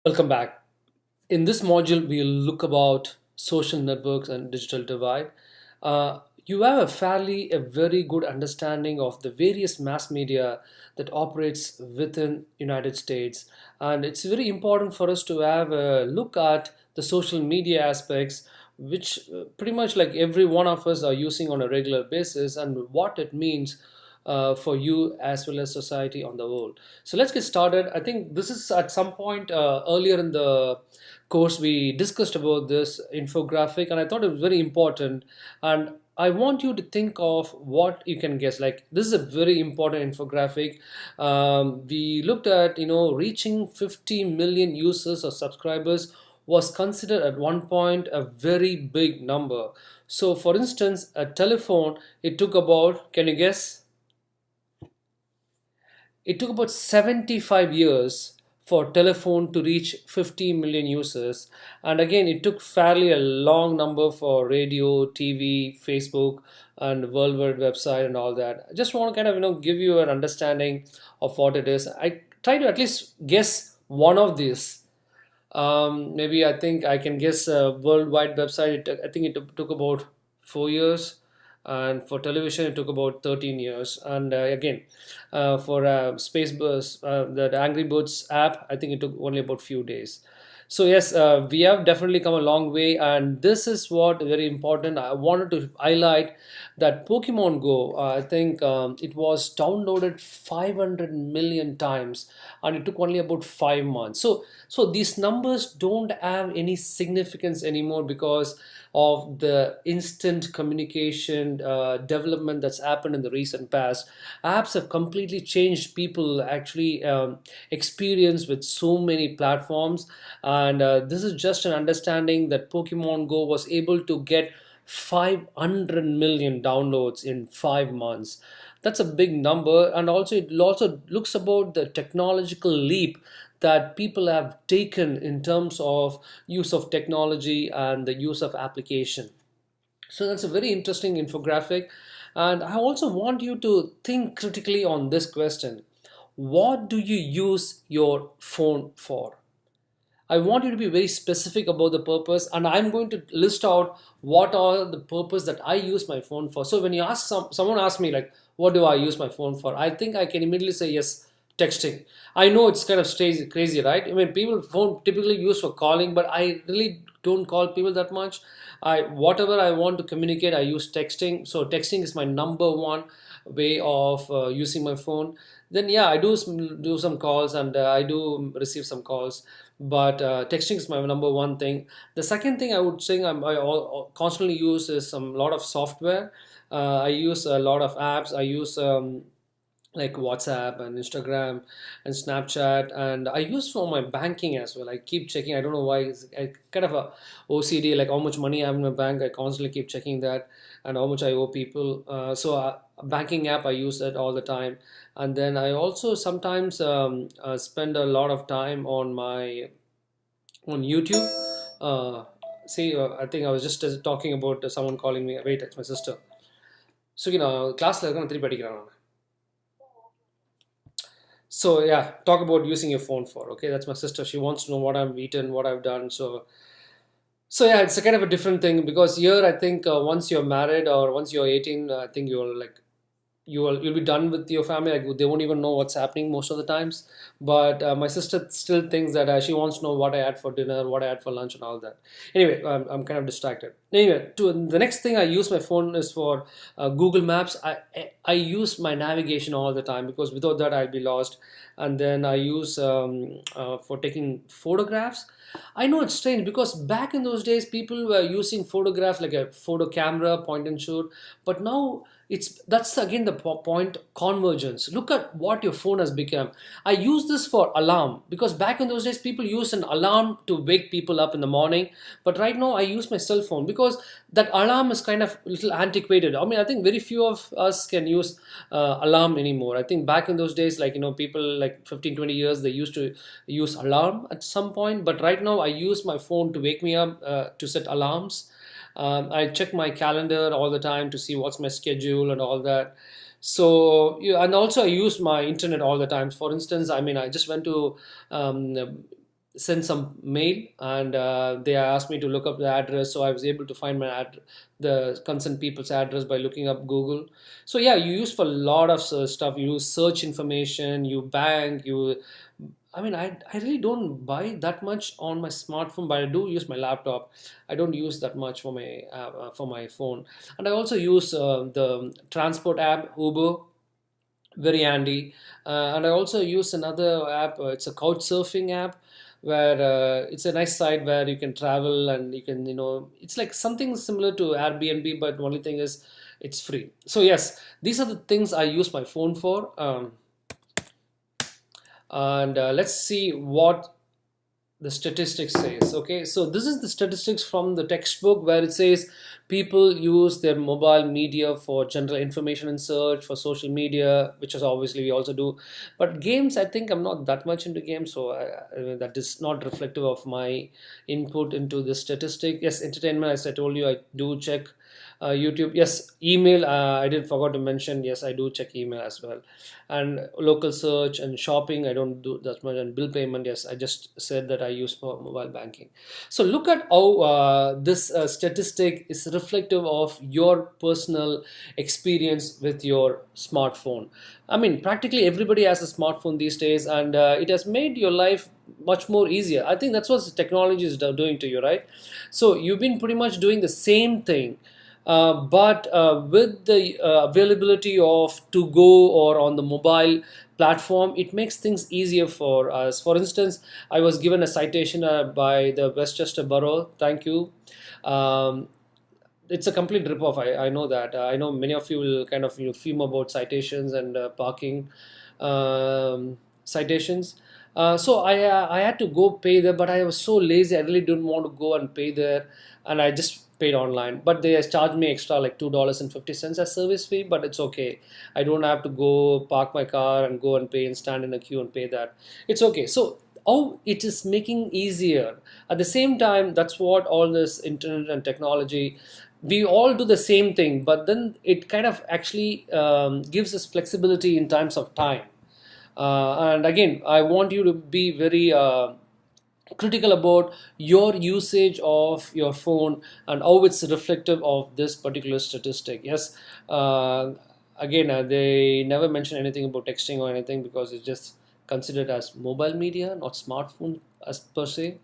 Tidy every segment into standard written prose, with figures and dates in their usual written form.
Welcome back. In this module, we'll look about social networks and digital divide. You have a very good understanding of the various mass media that operates within United States, and it's very important for us to have a look at the social media aspects, which pretty much like every one of us are using on a regular basis, and what it means for you as well as society on the whole. So let's get started. I think this is at some point earlier in the course we discussed about this infographic, and I thought it was very important. And I want you to think of what you can guess. Like this is a very important infographic. We looked at reaching 50 million users or subscribers was considered at one point a very big number. So, for instance, a telephone, it took about, can you guess? It took about 75 years for telephone to reach 50 million users. And again, it took fairly a long number for radio, TV, Facebook, and World Wide website and all that. I just want to kind of give you an understanding of what it is. I try to at least guess one of these. Maybe I think I can guess worldwide website. I think it took about 4 years, and for television it took about 13 years. And again, for Space Bus, that Angry Birds app, I think it took only about few days. So yes, we have definitely come a long way, and this is what very important. I wanted to highlight that Pokemon Go. I think it was downloaded 500 million times, and it took only about 5 months. So these numbers don't have any significance anymore because of the instant communication development that's happened in the recent past. Apps have completely changed people actually experience with so many platforms, and this is just an understanding that Pokemon Go was able to get 500 million downloads in 5 months. That's a big number, and also it also looks about the technological leap that people have taken in terms of use of technology and the use of application. So that's a very interesting infographic. And I also want you to think critically on this question. What do you use your phone for? I want you to be very specific about the purpose, and I'm going to list out what are the purpose that I use my phone for. So when you ask someone asks me like, what do I use my phone for? I think I can immediately say yes, texting. I know it's kind of crazy, right? I mean, people phone typically use for calling, but I really don't call people that much. I whatever I want to communicate, I use texting. So texting is my number one way of using my phone. Then yeah, I do some calls, and I do receive some calls, but texting is my number one thing. The second thing I would say constantly use is some lot of software. I use a lot of apps. I use like WhatsApp and Instagram and Snapchat, and I use for my banking as well. I keep checking. I don't know why. It's kind of a OCD, like how much money I have in my bank. I constantly keep checking that, and how much I owe people. A banking app, I use that all the time. And then I also sometimes spend a lot of time on YouTube. Uh, I think I was just talking about someone calling me. Wait, it's my sister. So class la So yeah, talk about using your phone for. Okay, that's my sister. She wants to know what I've eaten, what I've done. So yeah, it's a kind of a different thing because here I think once you're married or once you're 18, I think you'll be done with your family. Like they won't even know what's happening most of the times. But my sister still thinks that she wants to know what I had for dinner, what I had for lunch, and all that. Anyway, I'm kind of distracted. Anyway, to the next thing I use my phone is for Google Maps. I use my navigation all the time because without that I'll be lost. And then I use for taking photographs. I know it's strange because back in those days people were using photographs like a photo camera, point and shoot, but now that's again the point convergence. Look at what your phone has become. I use this for alarm because back in those days people used an alarm to wake people up in the morning, but right now I use my cell phone because that alarm is kind of a little antiquated. I mean, I think very few of us can use alarm anymore. I think back in those days, like people like 15, 20 years, they used to use alarm at some point, but right now I use my phone to wake me up, to set alarms. I check my calendar all the time to see what's my schedule and all that. So yeah, and also I use my internet all the time. For instance, I mean, I just went to sent some mail, and they asked me to look up the address, so I was able to find the concerned people's address by looking up Google. So yeah, you use for a lot of stuff. You use search information, you bank, you I mean, I really don't buy that much on my smartphone, but I do use my laptop. I don't use that much for my phone. And I also use the transport app Uber, very handy. And I also use another app. It's a couch surfing app where it's a nice site where you can travel, and you can, it's like something similar to Airbnb, but the only thing is it's free. So yes, these are the things I use my phone for. And let's see what the statistics says. Okay, so this is the statistics from the textbook, where it says people use their mobile media for general information and search, for social media, which is obviously we also do. But games, I think I'm not that much into games, so that is not reflective of my input into the statistic. Yes, entertainment, as I told you, I do check YouTube. Yes, email, I did forgot to mention. Yes, I do check email as well. And local search and shopping, I don't do that much. And bill payment, yes, I just said that I use for mobile banking. So look at how this statistic is reflective of your personal experience with your smartphone. I mean, practically everybody has a smartphone these days, and it has made your life much more easier. I think that's what the technology is doing to you, right? So you've been pretty much doing the same thing, but with the availability of to go or on the mobile platform, it makes things easier for us. For instance, I was given a citation by the Westchester Borough. Thank you. Um, it's a complete rip-off. I know that. I know many of you will kind of fume about citations and parking citations. So I had to go pay there, but I was so lazy. I really didn't want to go and pay there, and I just paid online. But they charged me extra like $2.50 as service fee. But it's okay. I don't have to go park my car and go and pay and stand in a queue and pay that. It's okay. So how it is making easier. At the same time, that's what all this internet and technology, we all do the same thing, but then it kind of actually gives us flexibility in terms of time. And again, I want you to be very critical about your usage of your phone and how it's reflective of this particular statistic. Yes, again, they never mention anything about texting or anything, because it's just considered as mobile media, not smartphone as per se.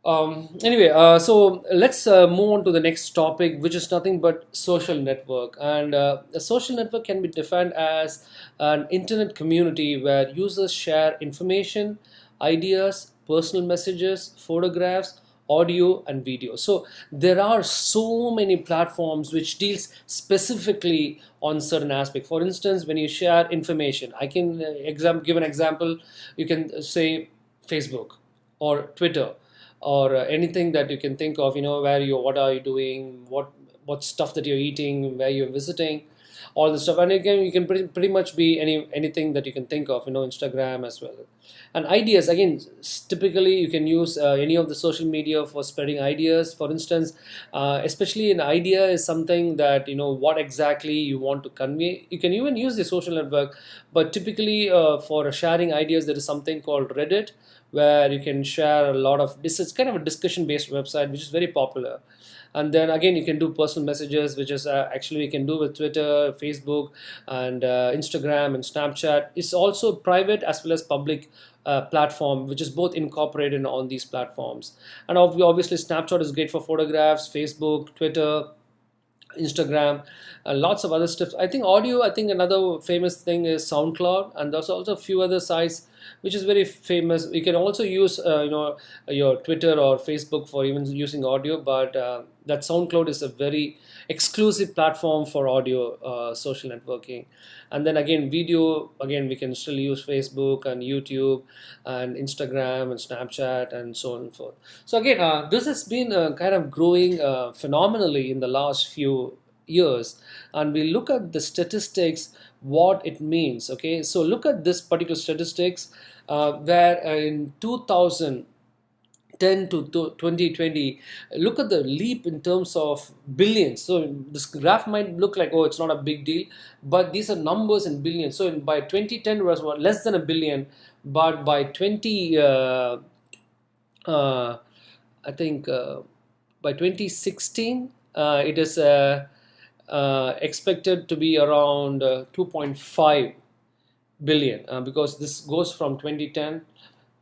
Anyway, so let's move on to the next topic, which is nothing but social network. And a social network can be defined as an internet community where users share information, ideas, personal messages, photographs, audio, and video. So there are so many platforms which deals specifically on certain aspect. For instance, when you share information, I can give an example. You can say Facebook or Twitter, or anything that you can think of, where what are you doing, what stuff that you're eating, where you're visiting, all this stuff. And again, you can pretty much be anything that you can think of, Instagram as well. And ideas, again, typically you can use any of the social media for spreading ideas. For instance, especially an idea is something that, what exactly you want to convey. You can even use the social network, but typically for sharing ideas, there is something called Reddit, where you can share a lot of this. Is kind of a discussion based website which is very popular. And then again, you can do personal messages, which is actually you can do with Twitter, Facebook, and Instagram and Snapchat. It's also private as well as public platform, which is both incorporated on these platforms. And obviously Snapchat is great for photographs, Facebook, Twitter, Instagram, and lots of other stuff. I think audio, I think another famous thing is SoundCloud, and there's also a few other sites which is very famous. You can also use your Twitter or Facebook for even using audio, but that SoundCloud is a very exclusive platform for audio social networking. And then again, video, again, we can still use Facebook and YouTube and Instagram and Snapchat and so on and forth. So again, this has been kind of growing phenomenally in the last few years. And we look at the statistics, what it means. Okay, so look at this particular statistics, where in 2010 to 2020, look at the leap in terms of billions. So this graph might look like, oh, it's not a big deal, but these are numbers in billions. So by 2010 it was less than a billion, but by 20 uh, I think by 2016, it is expected to be around 2.5 billion, because this goes from 2010,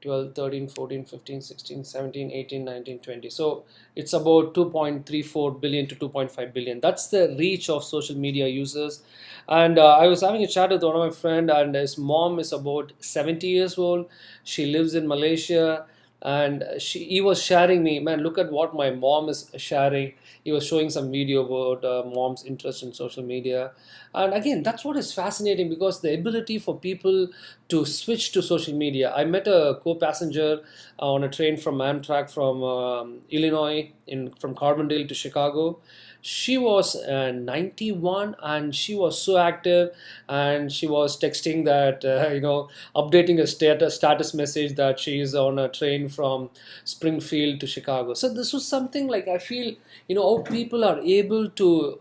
12, 13, 14, 15, 16, 17, 18, 19, 20. So it's about 2.34 billion to 2.5 billion. That's the reach of social media users. And I was having a chat with one of my friend, and his mom is about 70 years old. She lives in Malaysia, and he was sharing me, man, look at what my mom is sharing. He was showing some video about mom's interest in social media. And again, that's what is fascinating, because the ability for people to switch to social media. I met a co-passenger on a train from Amtrak from Illinois, in from Carbondale to Chicago. She was 91, and she was so active, and she was texting that, updating a status message that she is on a train from Springfield to Chicago. So this was something like, I feel, how people are able to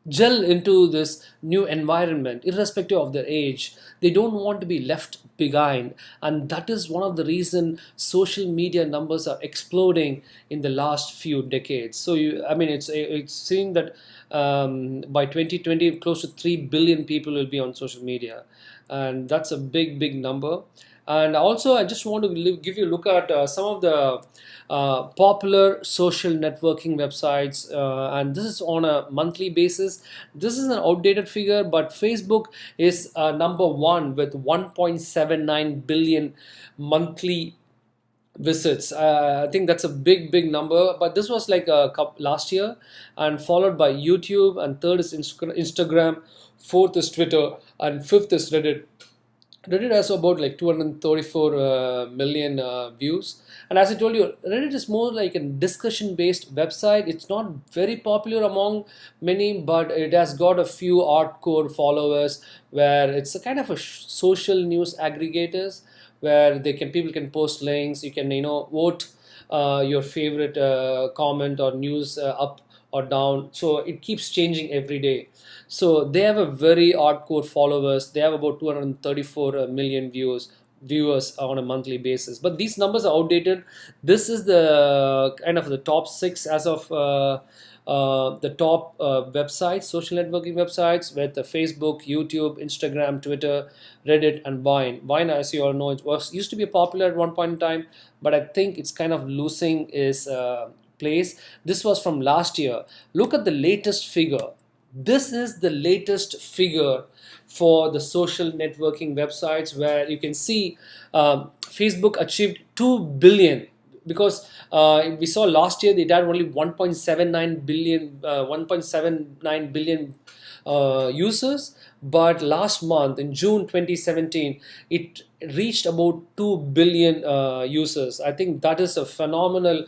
gel into this new environment irrespective of their age. They don't want to be left behind, and that is one of the reason social media numbers are exploding in the last few decades. So it's seen that by 2020 close to 3 billion people will be on social media, and that's a big number. And also, I just want to give you a look at some of the popular social networking websites, and this is on a monthly basis. This is an outdated figure, but Facebook is number one with 1.79 billion monthly visits. I think that's a big number, but this was like last year, and followed by YouTube, and third is Instagram, fourth is Twitter, and fifth is Reddit. Reddit has about like 234 million views. And as I told you, Reddit is more like a discussion based website. It's not very popular among many, but it has got a few hardcore followers, where it's a kind of a social news aggregators, where people can post links. You can vote your favorite comment or news up or down. So it keeps changing every day. So they have a very hardcore followers. They have about 234 million viewers on a monthly basis. But these numbers are outdated. This is the kind of the top six as of the top websites, social networking websites, with Facebook, YouTube, Instagram, Twitter, Reddit, and Vine. Vine, as you all know, it was used to be popular at one point in time, but I think it's kind of losing its place. This was from last year. Look at the latest figure. This is the latest figure for the social networking websites, where you can see Facebook achieved 2 billion, because we saw last year they had only 1.79 billion users, but last month in June 2017 it reached about 2 billion users. I think that is a phenomenal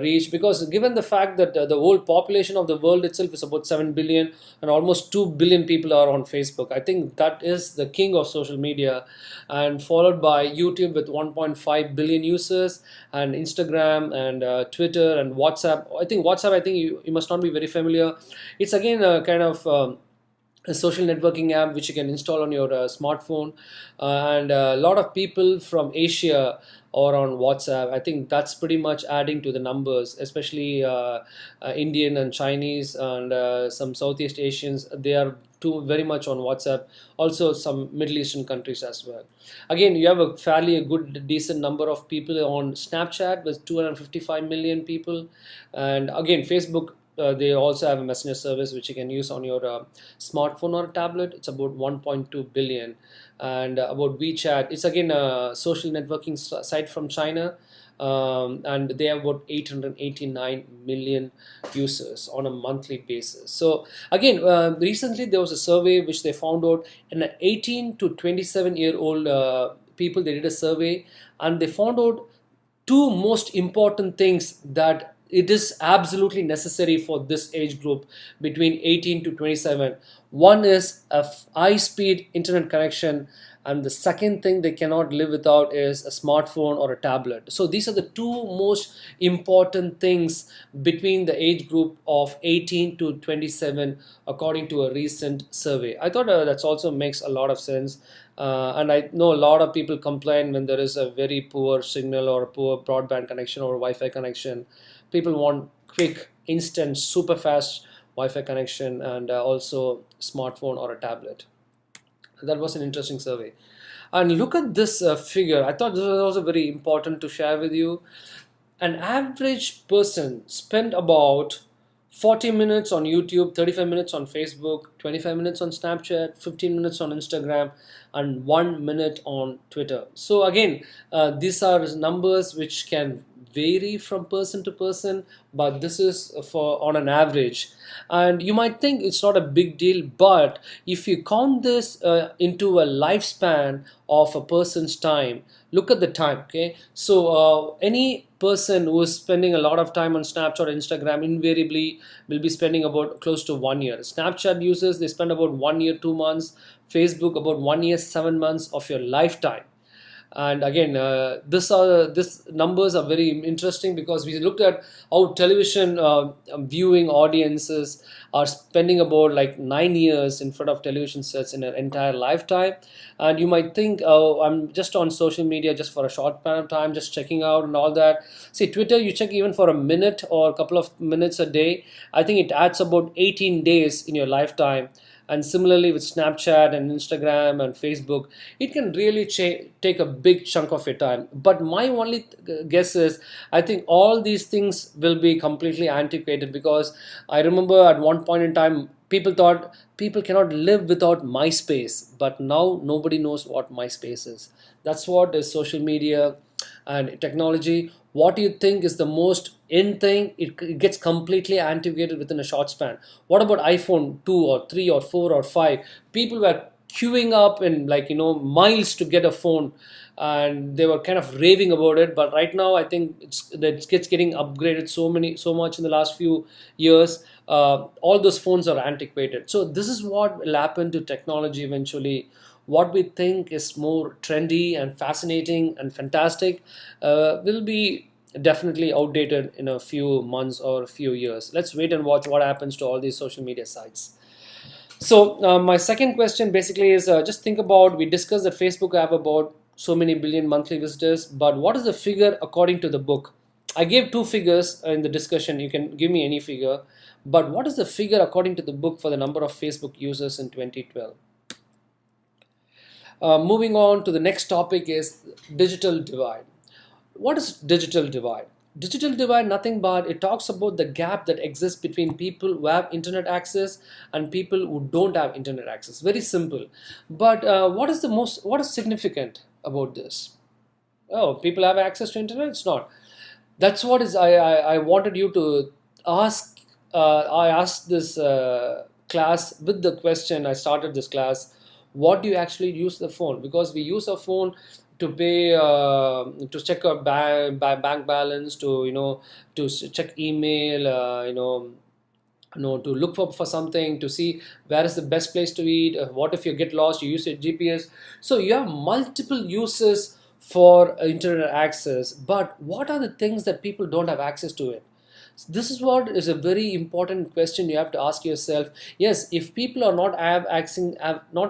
reach, because given the fact that the whole population of the world itself is about 7 billion, and almost 2 billion people are on Facebook. I think that is the king of social media, and followed by YouTube with 1.5 billion users, and Instagram, and Twitter, and WhatsApp. I think you must not be very familiar. It's again a kind of a social networking app which you can install on your smartphone, and a lot of people from Asia or on WhatsApp. I think that's pretty much adding to the numbers, especially Indian and Chinese, and some Southeast Asians. They are too very much on WhatsApp. Also, some Middle Eastern countries as well. Again, you have a fairly a good decent number of people on Snapchat with 255 million people, and again Facebook. They also have a messenger service which you can use on your smartphone or tablet. It's about 1.2 billion. And about WeChat, it's again a social networking site from China, and they have about 889 million users on a monthly basis. So again, recently there was a survey which they found out in an 18 to 27-year-old people. They did a survey, and they found out two most important things that it is absolutely necessary for this age group between 18 to 27. One is a high speed internet connection, and the second thing they cannot live without is a smartphone or a tablet. So these are the two most important things between the age group of 18 to 27, according to a recent survey. I thought that's also makes a lot of sense. And I know a lot of people complain when there is a very poor signal or a poor broadband connection or Wi-Fi connection. People want quick, instant, super fast Wi-Fi connection, and also smartphone or a tablet. That was an interesting survey. And look at this figure. I thought this was also very important to share with you. An average person spent about 40 minutes on YouTube, 35 minutes on Facebook, 25 minutes on Snapchat, 15 minutes on Instagram, and 1 minute on Twitter. So again, these are numbers which can vary from person to person, but this is for on an average. And you might think it's not a big deal, but if you count this into a lifespan of a person's time, look at the time. Okay, so any person who is spending a lot of time on Snapchat or Instagram invariably will be spending about close to 1 year. Snapchat users, they spend about 1 year 2 months. Facebook about 1 year 7 months of your lifetime. And again, this numbers are very interesting because we looked at how television viewing audiences are spending about like 9 years in front of television sets in an entire lifetime. And you might think, oh, I'm just on social media just for a short period of time, just checking out and all that. See, Twitter, you check even for a minute or a couple of minutes a day. I think it adds about 18 days in your lifetime. And similarly with Snapchat and Instagram and Facebook, it can really take a big chunk of your time. But my only guess is, I think all these things will be completely antiquated, because I remember at one point in time people thought people cannot live without MySpace, but now nobody knows what MySpace is. That's what is social media and technology. What do you think is the most in thing? It gets completely antiquated within a short span. What about iPhone 2 or 3 or 4 or 5? People were queuing up in, like, miles to get a phone, and they were kind of raving about it. But right now I think it's getting upgraded so much in the last few years. All those phones are antiquated. So this is what will happen to technology eventually. What we think is more trendy and fascinating and fantastic will be definitely outdated in a few months or a few years. Let's wait and watch what happens to all these social media sites. So my second question basically is, just think about, we discussed that Facebook have about so many billion monthly visitors, but what is the figure according to the book? I gave two figures in the discussion. You can give me any figure, but what is the figure according to the book for the number of Facebook users in 2012? Moving on to the next topic is digital divide. What is digital divide? Digital divide, nothing but it talks about the gap that exists between people who have internet access and people who don't have internet access. Very simple. But what is significant about this? Oh, people have access to internet? It's not. That's what is I wanted you to ask. I asked this class with the question. I started this class, what do you actually use the phone? Because we use a phone to pay, to check our bank balance, to check email, to look for something, to see where is the best place to eat. What if you get lost, you use your GPS. So you have multiple uses for internet access, but what are the things that people don't have access to it? This is what is a very important question you have to ask yourself. Yes, if people are not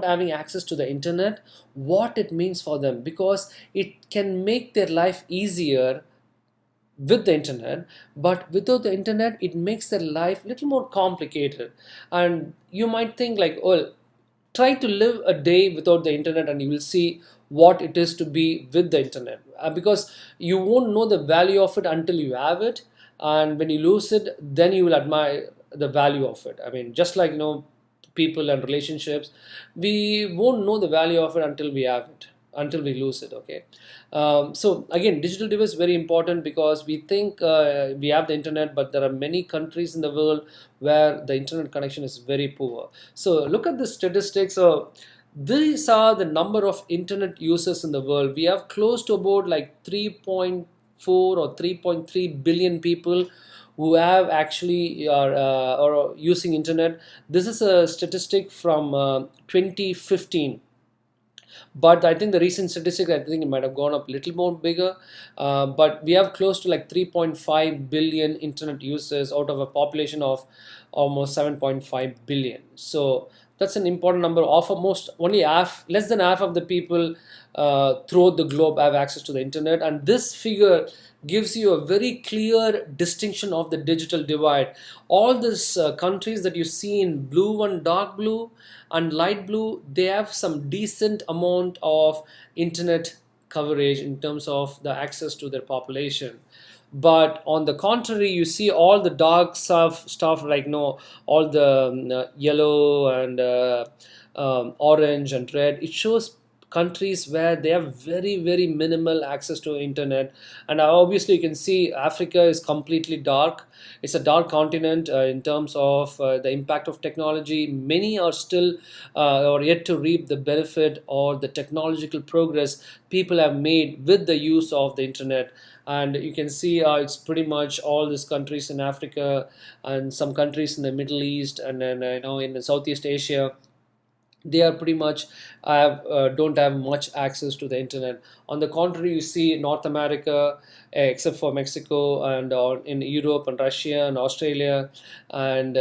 having access to the internet, what it means for them, because it can make their life easier with the internet, but without the internet it makes their life a little more complicated. And you might think like, well, try to live a day without the internet and you will see what it is to be with the internet, because you won't know the value of it until you have it, and when you lose it, then you will admire the value of it. I mean, just like people and relationships, we won't know the value of it until we have it, until we lose it. Okay. So again, digital divide is very important, because we think we have the internet, but there are many countries in the world where the internet connection is very poor. So look at the statistics. So these are the number of internet users in the world. We have close to about like 3.4 or 3.3 billion people who have actually are using internet. This is a statistic from 2015. But I think the recent statistic, I think it might have gone up a little more bigger. But we have close to like 3.5 billion internet users out of a population of almost 7.5 billion. So that's an important number. Of almost only half, less than half of the people throughout the globe have access to the internet, and this figure gives you a very clear distinction of the digital divide. All these countries that you see in blue and dark blue and light blue, they have some decent amount of internet coverage in terms of the access to their population. But on the contrary, you see all the dark stuff like no, all the yellow and orange and red. It shows countries where they have very minimal access to internet. And obviously you can see Africa is completely dark. It's a dark continent in terms of the impact of technology. Many are still or yet to reap the benefit or the technological progress people have made with the use of the internet. And you can see it's pretty much all these countries in Africa and some countries in the Middle East, and then in Southeast Asia, they are pretty much don't have much access to the internet. On the contrary, you see North America, except for Mexico, and in Europe and Russia and Australia and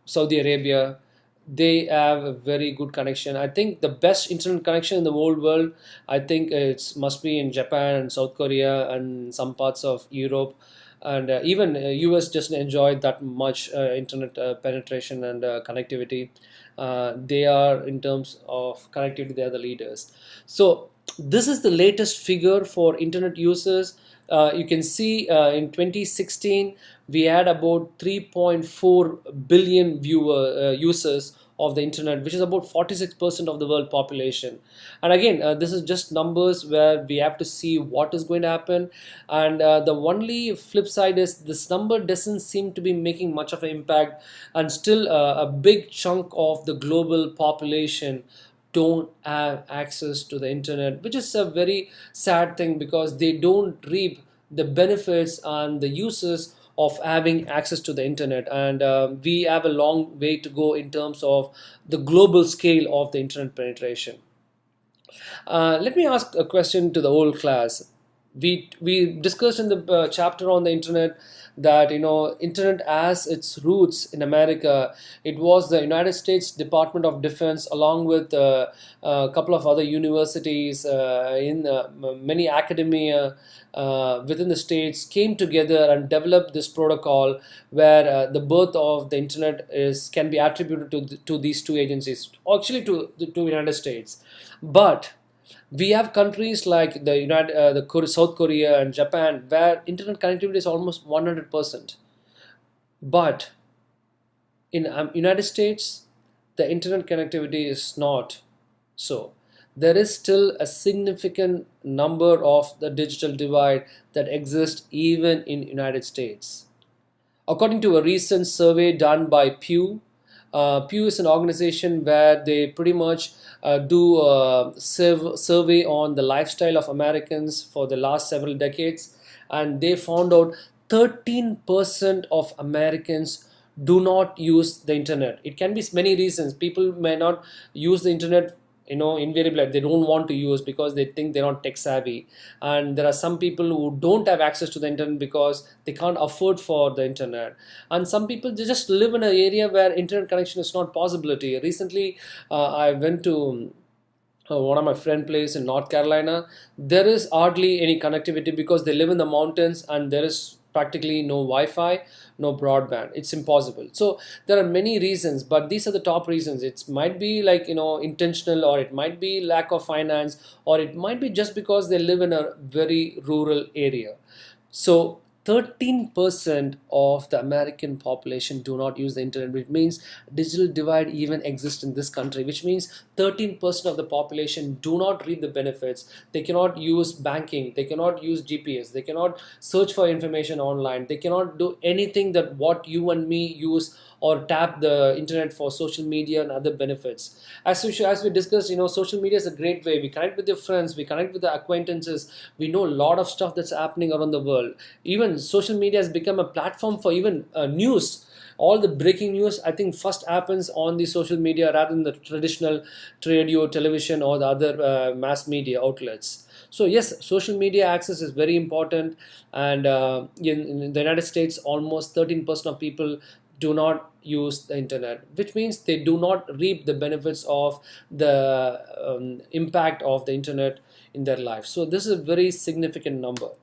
Saudi Arabia, they have a very good connection. I think the best internet connection in the whole world, I think it must be in Japan and South Korea and some parts of Europe. And even US doesn't enjoy that much internet penetration and connectivity. They are, in terms of connectivity, they are the leaders. So this is the latest figure for internet users. You can see in 2016 we had about 3.4 billion users of the internet, which is about 46% of the world population. And again, this is just numbers where we have to see what is going to happen. And the only flip side is this number doesn't seem to be making much of an impact, and still a big chunk of the global population don't have access to the internet, which is a very sad thing because they don't reap the benefits and the uses of having access to the internet. And we have a long way to go in terms of the global scale of the internet penetration. Let me ask a question to the whole class. We discussed in the chapter on the internet that internet has its roots in America. It was the United States Department of Defense, along with a couple of other universities in many academia within the states, came together and developed this protocol where the birth of the internet is can be attributed to these two agencies, actually to the two United States. But we have countries like South Korea and Japan where internet connectivity is almost 100%. But in United States, the internet connectivity is not so. There is still a significant number of the digital divide that exists even in United States. According to a recent survey done by Pew, Pew is an organization where they pretty much do a survey on the lifestyle of Americans for the last several decades, and they found out 13% of Americans do not use the internet. It can be many reasons. People may not use the internet, invariably they don't want to use because they think they're not tech savvy. And there are some people who don't have access to the internet because they can't afford for the internet. And some people, they just live in an area where internet connection is not possibility. Recently I went to one of my friend place in North Carolina. There is hardly any connectivity because they live in the mountains and there is practically no Wi-Fi, no broadband. It's impossible. So there are many reasons, but these are the top reasons. It might be like intentional, or it might be lack of finance, or it might be just because they live in a very rural area. So 13% of the American population do not use the internet, which means digital divide even exists in this country, which means 13% of the population do not reap the benefits. They cannot use banking, they cannot use GPS, they cannot search for information online, they cannot do anything that what you and me use or tap the internet for social media and other benefits. As we discussed, social media is a great way. We connect with your friends, we connect with the acquaintances, we know a lot of stuff that's happening around the world. Even social media has become a platform for even news. all the breaking news, I think, first happens on the social media rather than the traditional radio, television, or the other mass media outlets. So yes, social media access is very important, and in the United States, almost 13% of people do not use the internet, which means they do not reap the benefits of the impact of the internet in their life. So this is a very significant number.